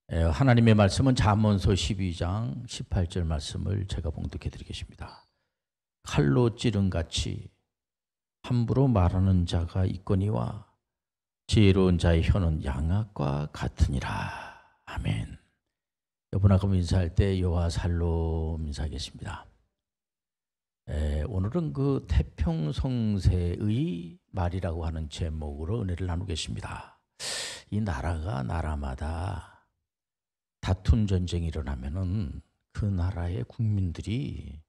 하나님의 말씀은 잠언서 12장 18절 말씀을 제가 봉독해 드리겠습니다. 칼로 찌른 같이 함부로 말하는 자가 있거니와 지혜로운 자의 혀는 양악과 같으니라. 아멘. 여러분하고 인사할 때 여호와 살로 인사하겠습니다. 오늘은 그 태평성세의 말이라고 하는 제목으로 은혜를 나누겠습니다. 이 나라가 나라마다 다툰 전쟁이 일어나면은 그 나라의 국민들이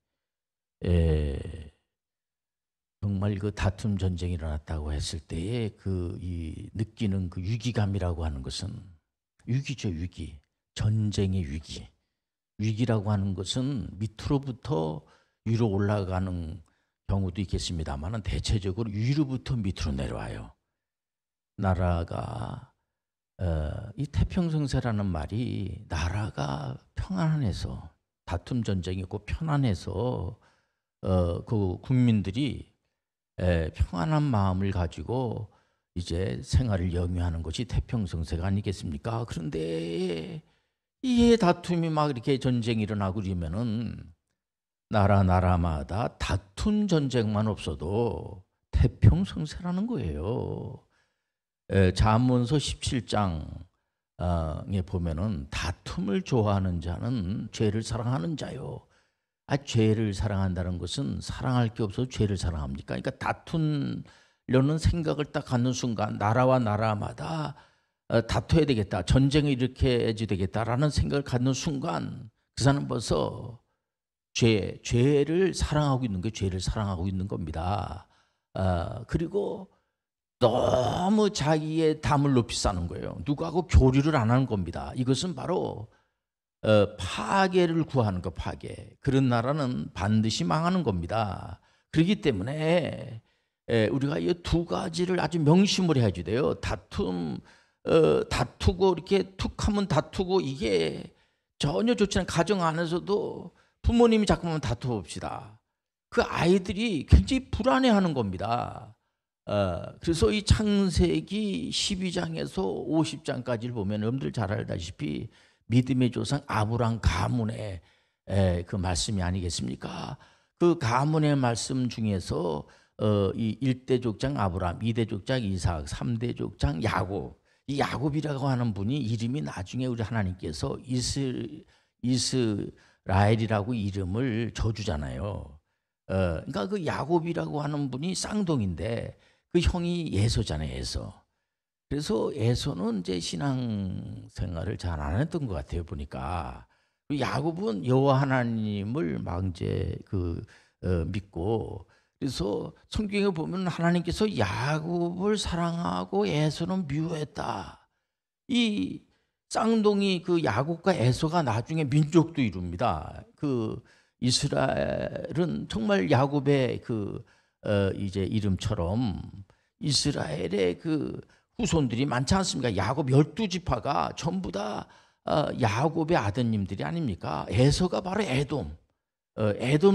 정말 그 다툼 전쟁이 일어났다고 했을 때에 느끼는 그 위기감이라고 하는 것은 위기죠, 위기. 전쟁의 위기. 위기라고 하는 것은 밑으로부터 위로 올라가는 경우도 있겠습니다만 대체적으로 위로부터 밑으로 내려와요. 나라가 이 태평성세라는 말이 나라가 평안해서 다툼 전쟁이 있고 편안해서 그 국민들이 평안한 마음을 가지고 이제 생활을 영위하는 것이 태평성세가 아니겠습니까? 그런데 이 다툼이 막 이렇게 전쟁이 일어나고 그러면은 나라마다 다툰 전쟁만 없어도 태평성세라는 거예요. 잠언서 17장에 보면은 다툼을 좋아하는 자는 죄를 사랑하는 자요. 죄를 사랑한다는 것은 사랑할 게 없어서 죄를 사랑합니까? 그러니까 다투려는 생각을 딱 갖는 순간 나라와 나라마다 다퉈야 되겠다, 전쟁을 일으켜야 되겠다라는 생각을 갖는 순간 그 사람은 벌써 죄를 사랑하고 있는 게 죄를 사랑하고 있는 겁니다. 그리고 너무 자기의 담을 높이 쌓는 거예요. 누구하고 교류를 안 하는 겁니다. 이것은 바로 파괴를 구하는 거, 파괴. 그런 나라는 반드시 망하는 겁니다. 그렇기 때문에 우리가 이 두 가지를 아주 명심을 해야 돼요. 다투고 이렇게 툭하면 다투고 이게 전혀 좋지 않은 가정 안에서도 부모님이 자꾸만 다투봅시다. 그 아이들이 굉장히 불안해하는 겁니다. 그래서 이 창세기 12장에서 50장까지를 보면 여러분들 잘 알다시피 믿음의 조상 아브람 가문의 그 말씀이 아니겠습니까? 그 가문의 말씀 중에서 이 1대 족장 아브람, 2대 족장 이삭, 3대 족장 야곱. 이 야곱이라고 하는 분이 이름이 나중에 우리 하나님께서 이스라엘이라고 이름을 줘주잖아요. 그러니까 그 야곱이라고 하는 분이 쌍둥이인데 그 형이 에서잖아요, 에서. 그래서 에서는 이제 신앙생활을 잘 안 했던 것 같아요, 보니까. 야곱은 여호와 하나님을 막 이제 믿고, 그래서 성경에 보면 하나님께서 야곱을 사랑하고 에서는 미워했다. 이 쌍둥이 그 야곱과 에서가 나중에 민족도 이룹니다. 그 이스라엘은 정말 야곱의 이제 이름처럼 이스라엘의 그 후손들이 많지 않습니까? 야곱 12지파가 전부 다 야곱의 아드님들이 아닙니까? 에서가 바로 에돔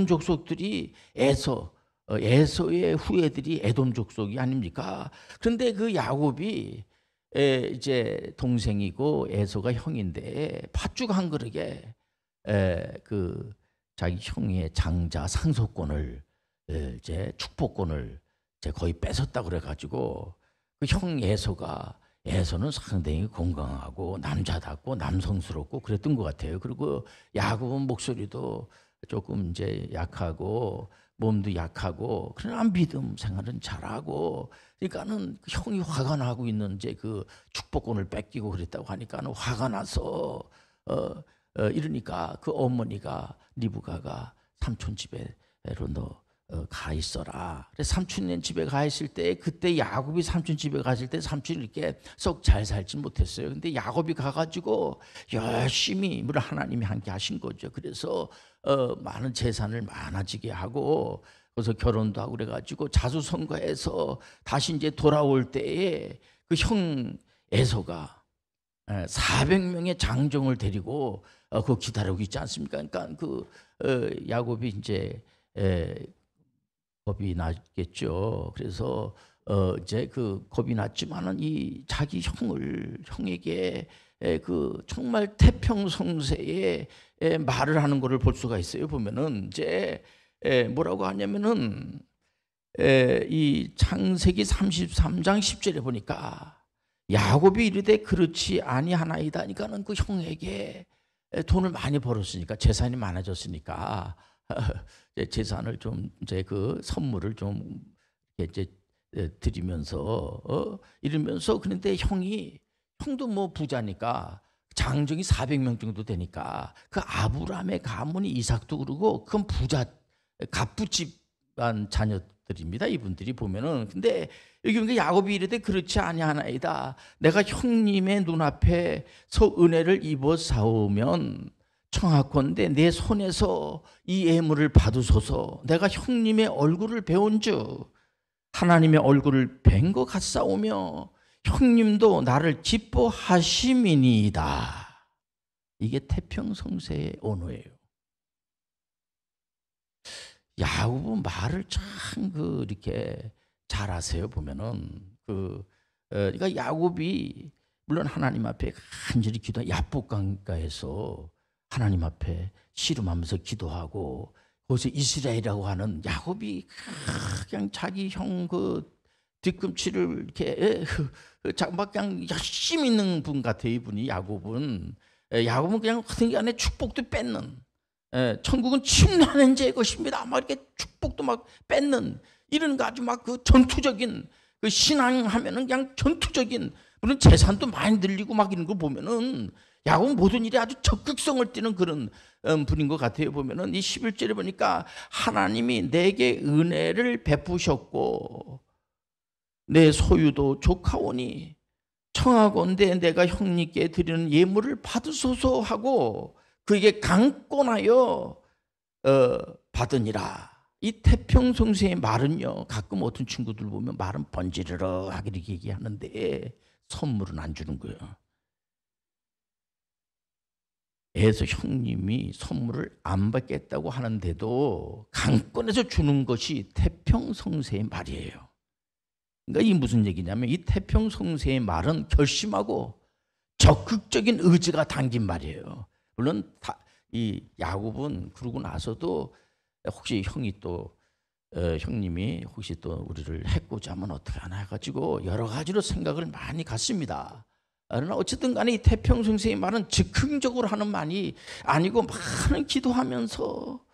족속들이 에서의 후예들이 에돔 족속이 아닙니까? 그런데 그 야곱이 이제 동생이고 에서가 형인데 팥죽 한 그릇에 자기 형의 장자 상속권을 이제 축복권을 이제 거의 뺏었다 그래가지고 그 형 에서는 상당히 건강하고 남자답고 남성스럽고 그랬던 것 같아요. 그리고 야곱은 목소리도 조금 이제 약하고 몸도 약하고 그러나 믿음 생활은 잘하고 그러니까는 형이 화가 나고 있는 이제 그 축복권을 뺏기고 그랬다고 하니까는 화가 나서 이러니까 그 어머니가 리브가가 삼촌 집에로 가 있어라. 그래서 삼촌네 집에 가 있을 때 그때 야곱이 삼촌 집에 갔을 때 삼촌이 이렇게 썩 잘 살지 못했어요. 근데 야곱이 가가지고 열심히 물론 하나님이 함께 하신 거죠. 그래서 많은 재산을 많아지게 하고 그래서 결혼도 하고 그래가지고 자수성가해서 다시 이제 돌아올 때에 그 형 에서가 400명의 장정을 데리고 그 기다리고 있지 않습니까? 그러니까 야곱이 이제 겁이 났겠죠. 그래서 이제 겁이 났지만은 이 자기 형에게 그 정말 태평성세의 말을 하는 것을 볼 수가 있어요. 보면은 이제 뭐라고 하냐면은 이 창세기 33장 10절에 보니까 야곱이 이르되 그렇지 아니하나이다. 그러니까는 그 형에게 돈을 많이 벌었으니까 재산이 많아졌으니까 재산을 좀 이제 그 선물을 좀 이제 드리면서 이러면서 그런데 형도 뭐 부자니까 장정이 400명 정도 되니까 그 아브라함의 가문이 이삭도 그러고 그건 부자 갑부집안 자녀들입니다. 이분들이 보면은 근데 여기 보니까 야곱이 이르되 그렇지 아니하나이다. 내가 형님의 눈앞에서 은혜를 입어 사오면 청하건대 내 손에서 이 예물을 받으소서. 내가 형님의 얼굴을 배운즉 하나님의 얼굴을 뵌 것 같사오며 형님도 나를 기뻐하심이니이다. 이게 태평성세의 언어예요. 야곱은 말을 참 이렇게 잘하세요. 보면은 그러니까 야곱이 물론 하나님 앞에 간절히 기도, 야복강가에서 하나님 앞에 씨름하면서 기도하고 거기서 이스라엘이라고 하는 야곱이 그냥 자기 형 뒤꿈치를 이렇게 막 그냥 열심히 있는 분 같아요. 이분이 야곱은 그냥 어떤 게 안에 축복도 뺏는 천국은 침노하는 자의 것입니다. 막 이렇게 축복도 막 뺏는 이런 거 아주 막 그 전투적인 그 신앙하면은 그냥 전투적인 물론 재산도 많이 늘리고 막 이런 거 보면은 야곱은 모든 일에 아주 적극성을 띠는 그런 분인 것 같아요. 보면은 이 11절에 보니까 하나님이 내게 은혜를 베푸셨고 내 소유도 조카오니 청하건대 내가 형님께 드리는 예물을 받으소서 하고 그에게 강권하여 받으니라. 이 태평성세의 말은요, 가끔 어떤 친구들 보면 말은 번지르르하게 이렇게 얘기하는데 선물은 안 주는 거예요. 애서 형님이 선물을 안 받겠다고 하는데도 강권해서 주는 것이 태평성세의 말이에요. 그러니까 이 무슨 얘기냐면 이 태평성세의 말은 결심하고 적극적인 의지가 담긴 말이에요. 물론 이 야곱은 그러고 나서도 혹시 형님이 혹시 또 우리를 해코자 하면 어떻게 하나 해가지고 여러 가지로 생각을 많이 갖습니다. 그러나 어쨌든 간에 이 태평성세의 말은 즉흥적으로 하는 말이 아니고 많은 기도하면서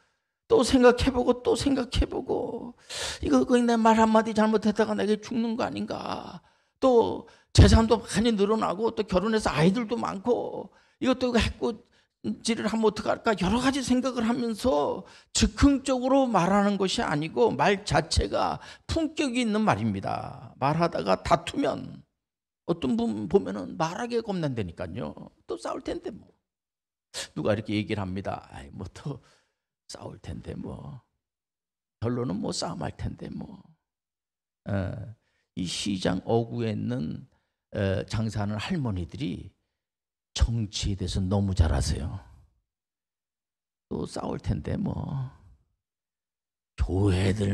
또 생각해보고 또 생각해보고 이거 내 말 한마디 잘못했다가 내게 죽는 거 아닌가. 또 재산도 많이 늘어나고 또 결혼해서 아이들도 많고 이것도 해코지를 하면 어떡할까 여러 가지 생각을 하면서 즉흥적으로 말하는 것이 아니고 말 자체가 품격이 있는 말입니다. 말하다가 다투면 어떤 분 보면은 말하기가 겁난다니까요. 또 싸울 텐데 뭐 누가 이렇게 얘기를 합니다. 뭐 또 싸울 텐데 뭐 결론은 뭐 싸움할 텐데 뭐 이 시장 어구에 있는 장사하는 할머니들이 정치에 대해서 너무 잘 아세요. 또 싸울 텐데 뭐 교회도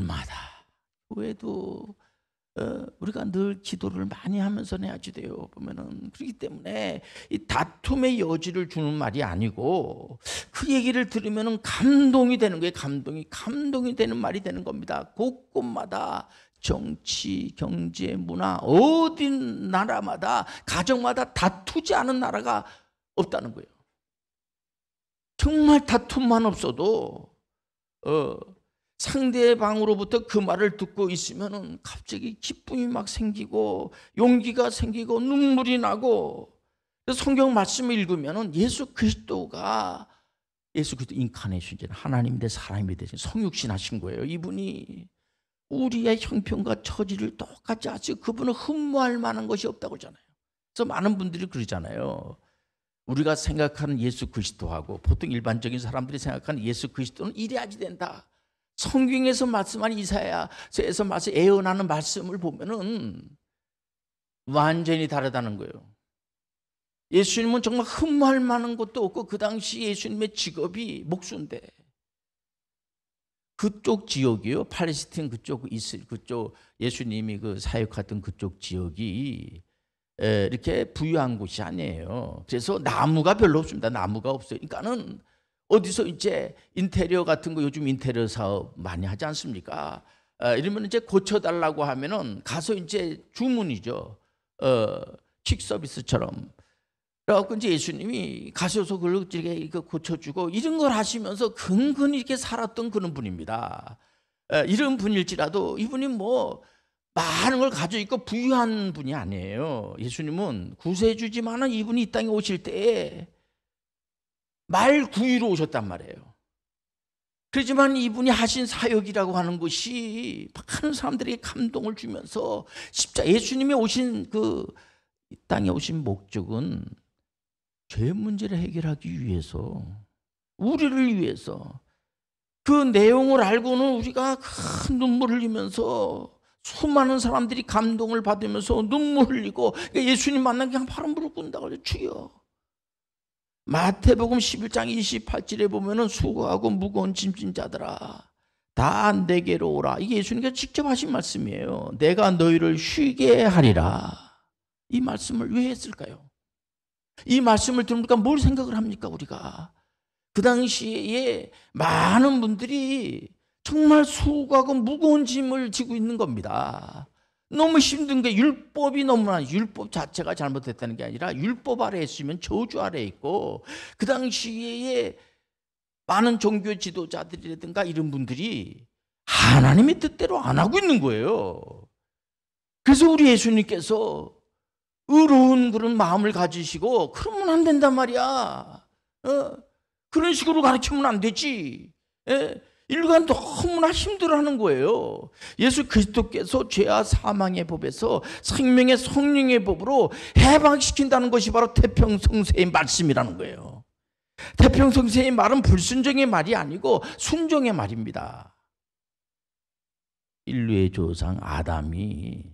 우리가 늘 기도를 많이 하면서 해야지 돼요. 보면은 그렇기 때문에 이 다툼의 여지를 주는 말이 아니고 그 얘기를 들으면은 감동이 되는 거예요. 감동이 되는 말이 되는 겁니다. 곳곳마다 정치, 경제, 문화 어딘 나라마다 가정마다 다투지 않은 나라가 없다는 거예요. 정말 다툼만 없어도 상대방으로부터 그 말을 듣고 있으면 갑자기 기쁨이 막 생기고 용기가 생기고 눈물이 나고 성경 말씀을 읽으면 예수 그리스도 인카네이션 하나님이 된 사람이 되신 성육신 하신 거예요. 이분이 우리의 형편과 처지를 똑같이 하시고 그분은 흠모할 만한 것이 없다고 하잖아요. 그래서 많은 분들이 그러잖아요. 우리가 생각하는 예수 그리스도하고 보통 일반적인 사람들이 생각하는 예수 그리스도는 이래야지 된다. 성경에서 말씀한 이사야서에서 예언하는 말씀을 보면은 완전히 다르다는 거예요. 예수님은 정말 흠모할 만한 것도 없고 그 당시 예수님의 직업이 목수인데 그쪽 지역이요, 팔레스틴 그쪽 예수님이 그 사역했던 그쪽 지역이 이렇게 부유한 곳이 아니에요. 그래서 나무가 별로 없습니다. 나무가 없어요. 그러니까는 어디서 이제 인테리어 같은 거 요즘 인테리어 사업 많이 하지 않습니까? 이러면 이제 고쳐달라고 하면은 가서 이제 주문이죠. 퀵 서비스처럼. 그래갖고 이제 예수님이 가셔서 그걸 이렇게 고쳐주고 이런 걸 하시면서 근근히 이렇게 살았던 그런 분입니다. 이런 분일지라도 이분이 뭐 많은 걸 가지고 있고 부유한 분이 아니에요. 예수님은 구세주지만은 이분이 이 땅에 오실 때에 말구유로 오셨단 말이에요. 그렇지만 이분이 하신 사역이라고 하는 것이 많은 사람들에게 감동을 주면서 예수님이 오신 이 땅에 오신 목적은 죄 문제를 해결하기 위해서, 우리를 위해서 그 내용을 알고는 우리가 큰 눈물을 흘리면서 수많은 사람들이 감동을 받으면서 눈물 흘리고 예수님 만나면 그냥 바로 무릎 꿇는다고 그래요. 주여. 마태복음 11장 28절에 보면은 수고하고 무거운 짐진 자들아 다 내게로 오라. 이게 예수님께서 직접 하신 말씀이에요. 내가 너희를 쉬게 하리라. 이 말씀을 왜 했을까요? 이 말씀을 들으니까 뭘 생각을 합니까 우리가? 그 당시에 많은 분들이 정말 수고하고 무거운 짐을 지고 있는 겁니다. 너무 힘든 게 율법이 너무나, 율법 자체가 잘못됐다는 게 아니라 율법 아래에 있으면 저주 아래에 있고, 그 당시에 많은 종교 지도자들이라든가 이런 분들이 하나님의 뜻대로 안 하고 있는 거예요. 그래서 우리 예수님께서 의로운 그런 마음을 가지시고 그러면 안 된단 말이야. 그런 식으로 가르치면 안 되지. 인류가 너무나 힘들어하는 거예요. 예수 그리스도께서 죄와 사망의 법에서 생명의 성령의 법으로 해방시킨다는 것이 바로 태평성세의 말씀이라는 거예요. 태평성세의 말은 불순종의 말이 아니고 순종의 말입니다. 인류의 조상 아담이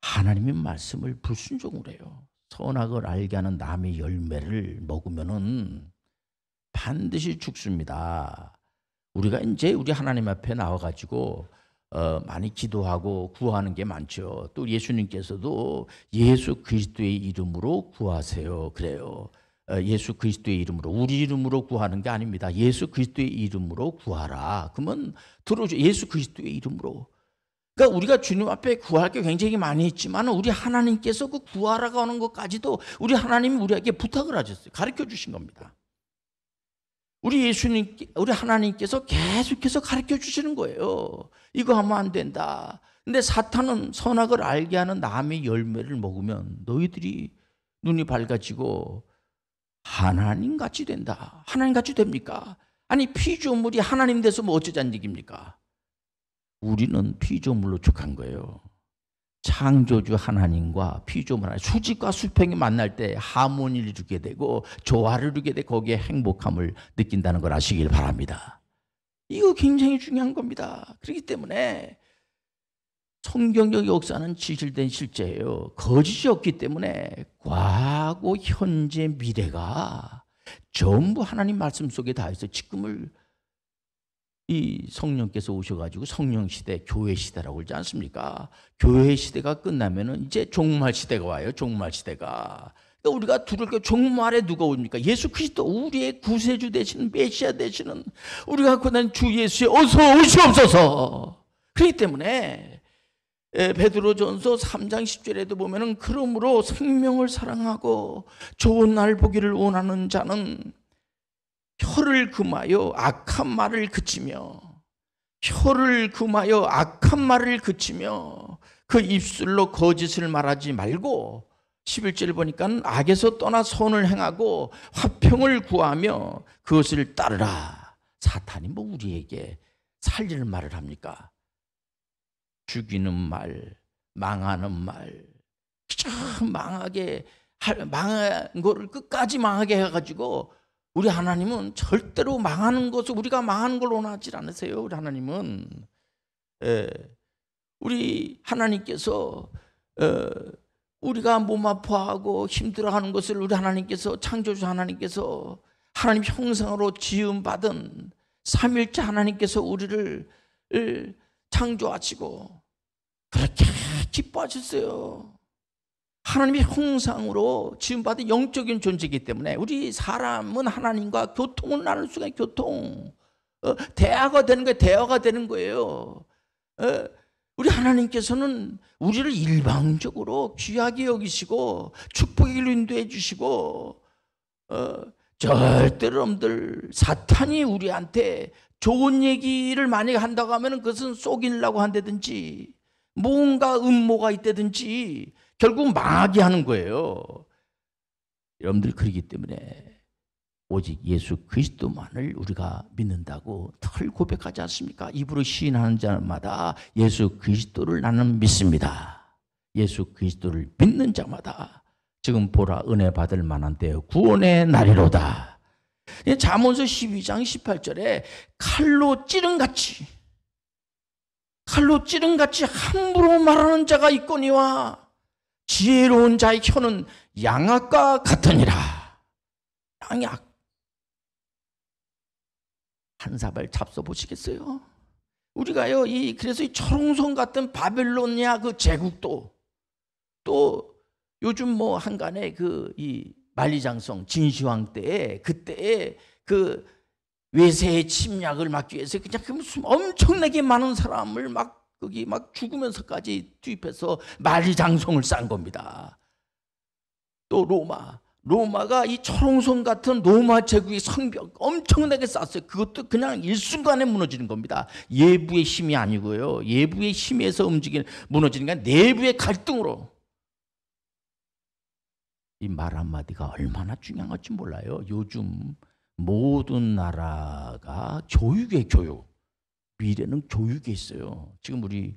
하나님의 말씀을 불순종을 해요. 선악을 알게 하는 나무의 열매를 먹으면은 반드시 죽습니다. 우리가 이제 우리 하나님 앞에 나와가지고 많이 기도하고 구하는 게 많죠. 또 예수님께서도 예수 그리스도의 이름으로 구하세요. 그래요. 예수 그리스도의 이름으로, 우리 이름으로 구하는 게 아닙니다. 예수 그리스도의 이름으로 구하라. 그러면 들어줘. 예수 그리스도의 이름으로. 그러니까 우리가 주님 앞에 구할 게 굉장히 많이 있지만 우리 하나님께서 그 구하라고 하는 것까지도 우리 하나님이 우리에게 부탁을 하셨어요. 가르쳐 주신 겁니다. 우리 하나님께서 계속해서 가르쳐 주시는 거예요. 이거 하면 안 된다. 근데 사탄은 선악을 알게 하는 나무의 열매를 먹으면 너희들이 눈이 밝아지고 하나님같이 된다. 하나님같이 됩니까? 아니 피조물이 하나님 돼서 뭐 어쩌자는 얘기입니까? 우리는 피조물로 속한 거예요. 창조주 하나님과 피조물 하나님, 수직과 수평이 만날 때 하모니를 이루게 되고 조화를 이루게 돼 거기에 행복함을 느낀다는 걸 아시길 바랍니다. 이거 굉장히 중요한 겁니다. 그렇기 때문에 성경적 역사는 진실된 실제예요. 거짓이 없기 때문에 과거, 현재, 미래가 전부 하나님 말씀 속에 다 있어요. 지금을 이 성령께서 오셔가지고 성령 시대, 교회 시대라고 그러지 않습니까? 교회 시대가 끝나면은 이제 종말 시대가 와요. 종말 시대가. 그러니까 우리가 두를 게 종말에 누가 옵니까? 예수 그리스도, 우리의 구세주 되시는 메시아 되시는 우리가 고난 주 예수에 어서 오시옵소서. 그렇기 때문에 베드로전서 3장 10절에도 보면은 그러므로 생명을 사랑하고 좋은 날 보기를 원하는 자는 혀를 금하여 악한 말을 그치며 그 입술로 거짓을 말하지 말고 11절 보니까 악에서 떠나 선을 행하고 화평을 구하며 그것을 따르라. 사탄이 뭐 우리에게 살리는 말을 합니까? 죽이는 말, 망하는 말, 참 망한 거를 끝까지 망하게 해가지고 우리 하나님은 절대로 망하는 것을, 우리가 망하는 걸 원하지 않으세요. 우리 하나님은 우리 하나님께서 우리가 몸 아파하고 힘들어하는 것을 우리 하나님께서, 창조주 하나님께서 하나님 형상으로 지음받은 삼일째 하나님께서 우리를 창조하시고 그렇게 기뻐하셨어요. 하나님의 형상으로 지음받은 영적인 존재이기 때문에 우리 사람은 하나님과 교통을 나눌 수가 있어요. 교통. 대화가 되는 거예요. 대화가 되는 거예요. 우리 하나님께서는 우리를 일방적으로 귀하게 여기시고 축복의 길로 인도해 주시고 절대로 여러분들 사탄이 우리한테 좋은 얘기를 만약에 한다고 하면 그것은 속이려고 한다든지 뭔가 음모가 있다든지 결국 망하게 하는 거예요. 여러분들 그러기 때문에 오직 예수 그리스도만을 우리가 믿는다고 늘 고백하지 않습니까? 입으로 시인하는 자마다 예수 그리스도를 나는 믿습니다. 예수 그리스도를 믿는 자마다 지금 보라 은혜 받을 만한 때에 구원의 날이로다. 잠언서 12장 18절에 칼로 찌른같이 함부로 말하는 자가 있거니와 지혜로운 자의 혀는 양악과 같으니라. 양악. 한 사발 잡숴 보시겠어요? 우리가요, 그래서 이 철옹성 같은 바벨로니아 그 제국도 또 요즘 뭐 한간에 이 만리장성 진시황 때에 그때에 그 외세의 침략을 막기 위해서 그냥 무슨 엄청나게 많은 사람을 거기 죽으면서까지 투입해서 만리장성을 쌓은 겁니다. 또 로마가 이 철옹성 같은 로마 제국의 성벽 엄청나게 쌓았어요. 그것도 그냥 일순간에 무너지는 겁니다. 예부의 힘이 아니고요. 예부의 힘에서 무너지는 게 내부의 갈등으로. 이 말 한마디가 얼마나 중요한 건지 몰라요. 요즘 모든 나라가 교육에 교육. 미래는 교육에 있어요. 지금 우리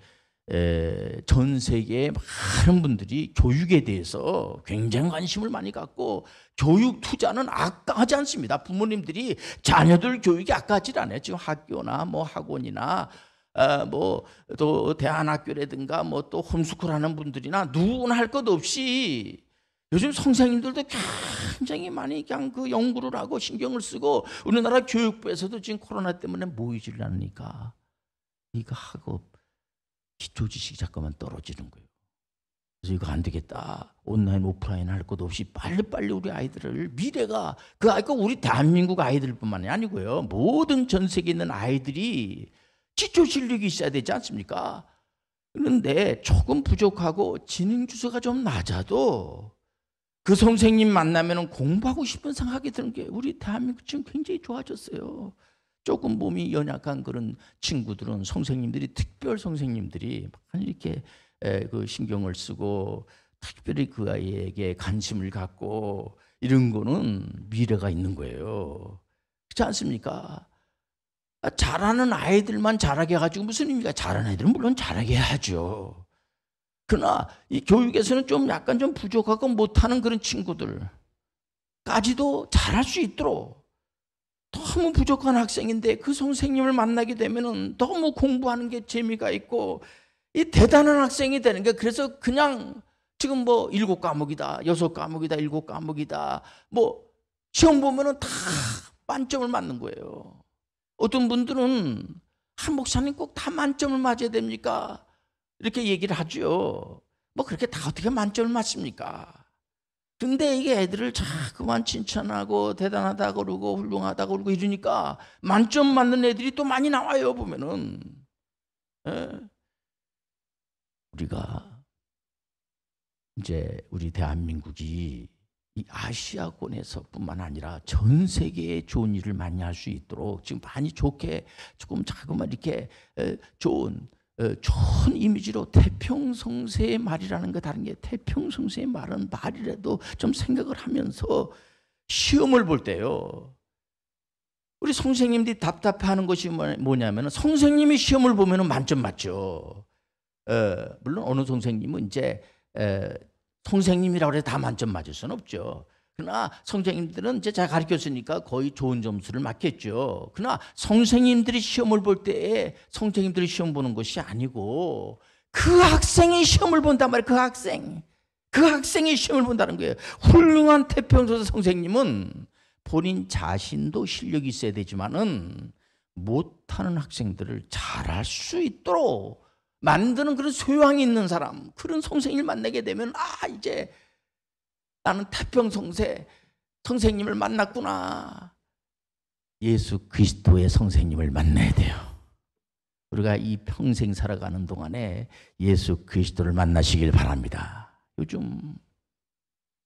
전 세계의 많은 분들이 교육에 대해서 굉장히 관심을 많이 갖고 교육 투자는 아까하지 않습니다. 부모님들이 자녀들 교육이 아까하지 않아요. 지금 학교나 뭐 학원이나 뭐 또 대안학교라든가 뭐 또 홈스쿨 하는 분들이나 누구나 할 것 없이 요즘 선생님들도 굉장히 많이 그냥 그 연구를 하고 신경을 쓰고 우리나라 교육부에서도 지금 코로나 때문에 모이질 않으니까 이거 학업 기초지식이 잠깐만 떨어지는 거예요. 그래서 이거 안 되겠다. 온라인 오프라인 할 것 없이 빨리빨리 우리 아이들을 미래가 우리 대한민국 아이들뿐만이 아니고요. 모든 전 세계에 있는 아이들이 기초 실력이 있어야 되지 않습니까? 그런데 조금 부족하고 지능 주소가 좀 낮아도 그 선생님 만나면 공부하고 싶은 생각이 드는 게 우리 대한민국 지금 굉장히 좋아졌어요. 조금 몸이 연약한 그런 친구들은 특별 선생님들이 많이 이렇게 그 신경을 쓰고 특별히 그 아이에게 관심을 갖고 이런 거는 미래가 있는 거예요. 그렇지 않습니까? 잘하는 아이들만 잘하게 해가지고 무슨 의미가? 잘하는 아이들은 물론 잘하게 해야죠. 그러나 이 교육에서는 약간 좀 부족하고 못하는 그런 친구들까지도 잘할 수 있도록 너무 부족한 학생인데 그 선생님을 만나게 되면 너무 공부하는 게 재미가 있고 이 대단한 학생이 되는 게 그래서 그냥 지금 뭐 7과목이다, 6과목이다, 7과목이다 뭐 시험 보면은 다 만점을 맞는 거예요. 어떤 분들은 한 목사님 꼭 다 만점을 맞아야 됩니까? 이렇게 얘기를 하죠. 뭐 그렇게 다 어떻게 만점을 맞습니까? 근데 이게 애들을 자꾸만 칭찬하고 대단하다 그러고 훌륭하다 그러고 이러니까 만점 맞는 애들이 또 많이 나와요. 보면은 우리가 이제 우리 대한민국이 이 아시아권에서뿐만 아니라 전 세계에 좋은 일을 많이 할 수 있도록 지금 많이 좋게 조금 자꾸만 이렇게 좋은 이미지로 태평성세의 말이라는 거 다른 게 태평성세의 말은 말이라도 좀 생각을 하면서 시험을 볼 때요. 우리 선생님들이 답답해하는 것이 뭐냐면 선생님이 시험을 보면 만점 맞죠. 물론 어느 선생님은 이제 선생님이라고 해서 다 만점 맞을 수는 없죠. 그러나 선생님들은 이제 제가 가르쳤으니까 거의 좋은 점수를 맞겠죠. 그러나 선생님들이 시험을 볼 때에 선생님들이 시험 보는 것이 아니고 그 학생이 시험을 본단 말이에요. 그 학생이 시험을 본다는 거예요. 훌륭한 태평소 선생님은 본인 자신도 실력이 있어야 되지만은 못하는 학생들을 잘할 수 있도록 만드는 그런 소양이 있는 사람, 그런 선생님을 만나게 되면 이제 나는 태평성세 선생님을 만났구나. 예수 그리스도의 선생님을 만나야 돼요. 우리가 이 평생 살아가는 동안에 예수 그리스도를 만나시길 바랍니다. 요즘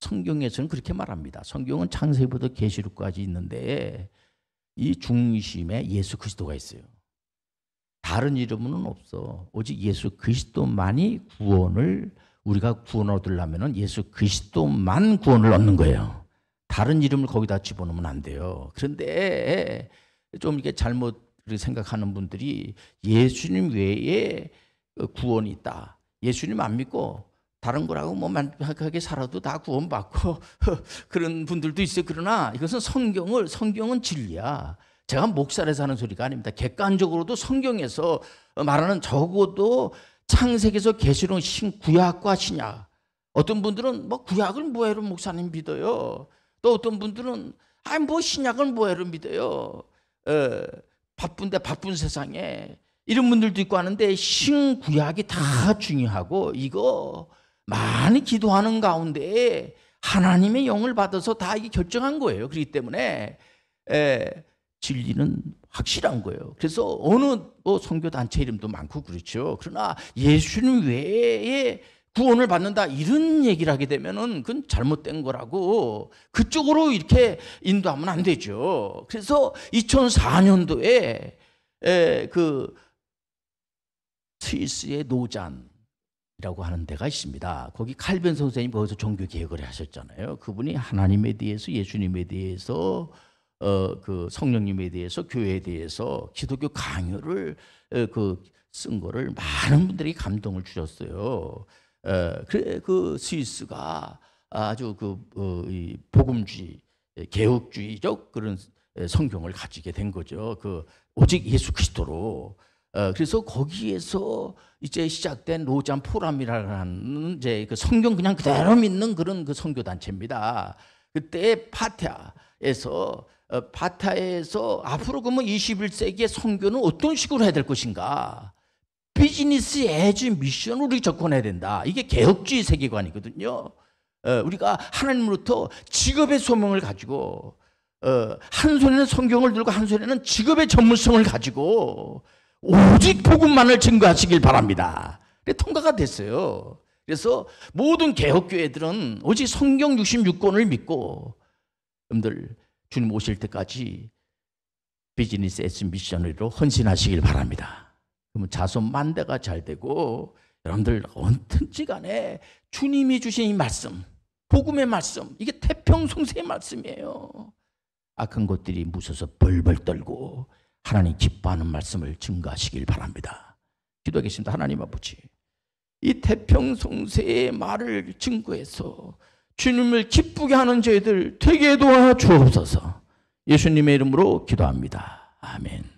성경에서는 그렇게 말합니다. 성경은 창세기부터 계시록까지 있는데 이 중심에 예수 그리스도가 있어요. 다른 이름은 없어. 오직 예수 그리스도만이 구원을, 우리가 구원을 얻으려면 예수 그리스도만 구원을 얻는 거예요. 다른 이름을 거기다 집어넣으면 안 돼요. 그런데 좀 이렇게 잘못 생각하는 분들이 예수님 외에 구원이 있다. 예수님 안 믿고 다른 거라고 뭐 만족하게 살아도 다 구원받고 그런 분들도 있어요. 그러나 이것은 성경은 진리야. 제가 목살에서 하는 소리가 아닙니다. 객관적으로도 성경에서 말하는 적어도 창세기에서 계시록 구약과 신약. 어떤 분들은 뭐 구약을 뭐해로 목사님 믿어요. 또 어떤 분들은 뭐 신약을 뭐해로 믿어요. 바쁜데 바쁜 세상에 이런 분들도 있고 하는데 신구약이 다 중요하고 이거 많이 기도하는 가운데 하나님의 영을 받아서 다 이게 결정한 거예요. 그렇기 때문에 진리는 확실한 거예요. 그래서 어느 선교단체 이름도 많고 그렇죠. 그러나 예수님 외에 구원을 받는다 이런 얘기를 하게 되면은 그건 잘못된 거라고 그쪽으로 이렇게 인도하면 안 되죠. 그래서 2004년도에 그 스위스의 노잔이라고 하는 데가 있습니다. 거기 칼빈 선생님이 거기서 종교 개혁을 하셨잖아요. 그분이 하나님에 대해서, 예수님에 대해서, 그 성령님에 대해서, 교회에 대해서 기독교 강요를 쓴 거를 많은 분들이 감동을 주셨어요. 그 스위스가 아주 이 복음주의, 개혁주의적 그런 성경을 가지게 된 거죠. 오직 예수 그리스도로. 그래서 거기에서 이제 시작된 로잔 포럼이라는 이제 그 성경 그냥 그대로 믿는 그런 그 선교 단체입니다. 그때 파타야에서 앞으로 그러면 21세기의 선교는 어떤 식으로 해야 될 것인가? 비즈니스 에즈 미션으로 우리 접근해야 된다. 이게 개혁주의 세계관이거든요. 우리가 하나님으로부터 직업의 소명을 가지고 한 손에는 성경을 들고 한 손에는 직업의 전문성을 가지고 오직 복음만을 증거하시길 바랍니다. 통과가 됐어요. 그래서 모든 개혁교회들은 오직 성경 66권을 믿고 여러분들 주님 오실 때까지 비즈니스 에스 미셔너리로 헌신하시길 바랍니다. 그러면 자손 만대가 잘 되고 여러분들 언제든지 간에 주님이 주신 이 말씀, 복음의 말씀, 이게 태평성세의 말씀이에요. 악한 것들이 무서워서 벌벌 떨고 하나님 기뻐하는 말씀을 증거하시길 바랍니다. 기도하겠습니다. 하나님 아버지, 이 태평성세의 말을 증거해서 주님을 기쁘게 하는 저희들 되게 도와주옵소서. 예수님의 이름으로 기도합니다. 아멘.